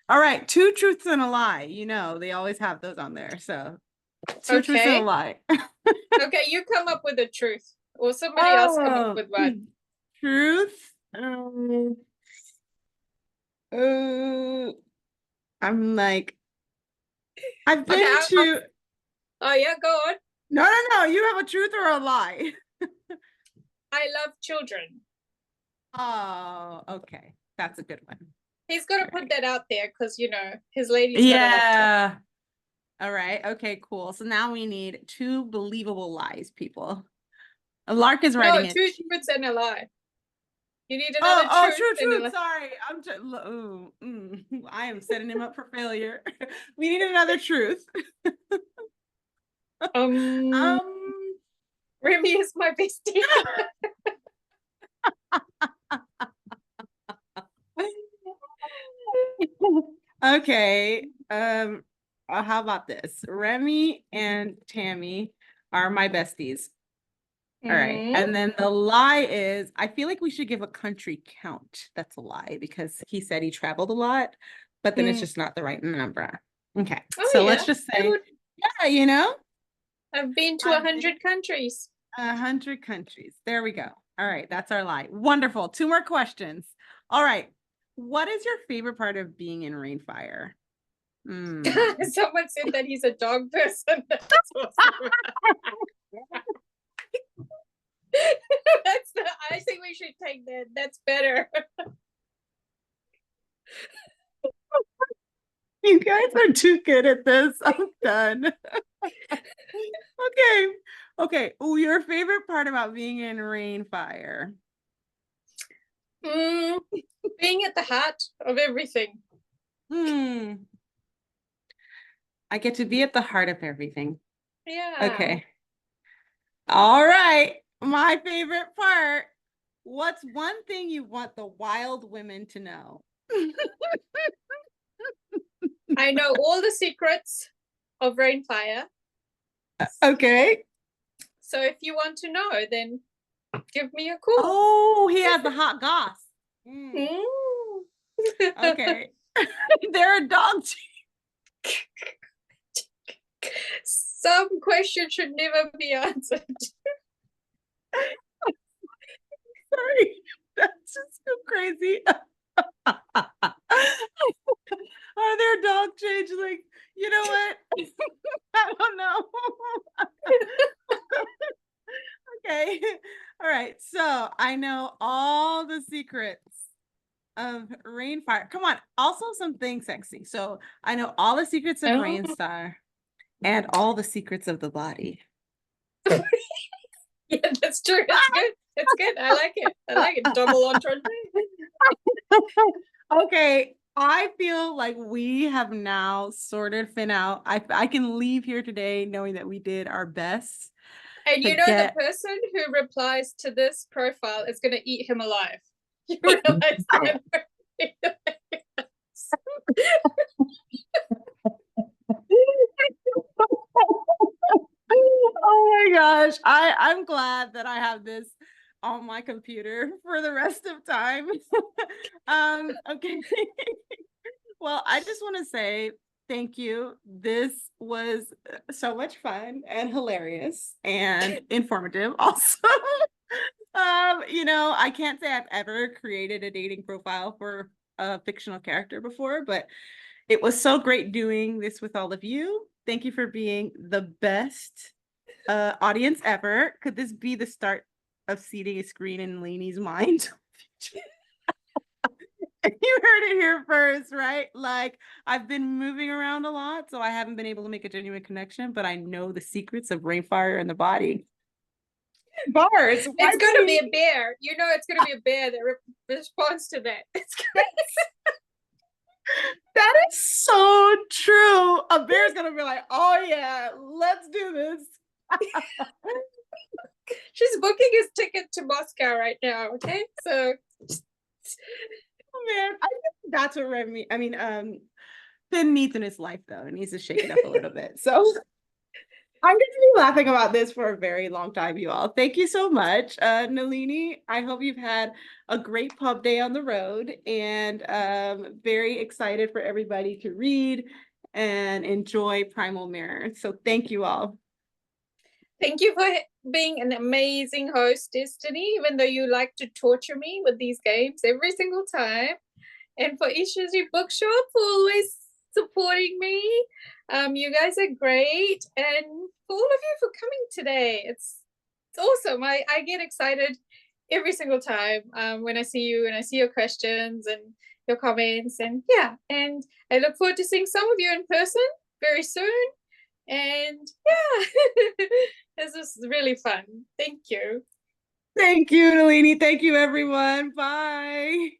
All right. Two truths and a lie. They always have those on there. So two truths and a okay. lie. Okay, you come up with a truth, or somebody else come up Oh, with one. truth. Uh, I'm like, I've Okay. been to, Oh yeah, go on. no, no, no. You have a truth or a lie? I love children. Oh, okay. That's a good one. He's got to All put right. that out there because his lady's got to love children. Yeah. All right. Okay, cool. So now we need two believable lies, people. Lark is No, writing it. two truths and a lie. You need Oh, another oh, truth true, and a true. lie. Sorry. I am setting him up for failure. We need another truth. Um, Um, Remy is my bestie. okay. How about this? Remy and Tammy are my besties. All right. Mm, And then the lie is I feel like we should give a country count. That's a lie because he said he traveled a lot, but then it's mm. just not the right number. Okay. Oh So let's yeah, just I say, would. yeah, I've been to I've been 100 countries. 100 countries. There we go. All right. That's our lie. Wonderful. Two more questions. All right. What is your favorite part of being in Rainfire? Someone said that he's a dog person. That's awesome. I think we should take that. That's better. You guys are too good at this. I'm done. Okay. Okay. Oh, your favorite part about being in Rainfire? Mm, being at the heart of everything. Hmm. I get to be at the heart of everything. Yeah. Okay. All right. My favorite part. What's one thing you want the wild women to know? I know all the secrets of Rainfire. Okay. So if you want to know, then give me a call. Oh, he has the hot goss. Mm. Okay. They're a dog. Some questions should never be answered. Sorry. That's just so crazy. Are there dog change? Like, you know what? I don't know. Okay. All right. So I know all the secrets of Rainfire. Come on. Also something sexy. So I know all the secrets of Oh. Rainstar and all the secrets of the body. Yeah, that's true. It's good. It's good. I like it. I like it. Double entendre. Okay. I feel like we have now sorted Finn out. I can leave here today knowing that we did our best And to you know the get. person who replies to this profile is going to eat him alive. You realize that? Oh my gosh. I'm glad that I have this on my computer for the rest of time. Okay. Well, I just want to say thank you. This was so much fun and hilarious and informative also. I can't say I've ever created a dating profile for a fictional character before, but it was so great doing this with all of you. Thank you for being the best audience ever. Could this be the start of seeding a screen in Lainey's mind? You heard it here first, right? Like I've been moving around a lot, so I haven't been able to make a genuine connection, but I know the secrets of Rainfire in the body. Bars. Why It's going to be me? a bear. You know, it's going to be a bear that responds to that. It's gonna... That is so true. A bear's gonna be like, oh yeah, let's do this. She's booking his ticket to Moscow right now. Okay, so Oh man, I think that's what Remy. I mean, Finn needs in his life though. It needs to shake it up a little bit. So I'm going to be laughing about this for a very long time, you all. Thank you so much, Nalini. I hope you've had a great pub day on the road and very excited for everybody to read and enjoy Primal Mirror. So thank you all. Thank you for being an amazing host, Destiny, even though you like to torture me with these games every single time. And for City Bookshop for always supporting me. You guys are great. And for all of you for coming today. It's awesome. I get excited every single time when I see you and I see your questions and your comments. And yeah, and I look forward to seeing some of you in person very soon. And yeah, this was really fun. Thank you. Thank you, Nalini. Thank you, everyone. Bye.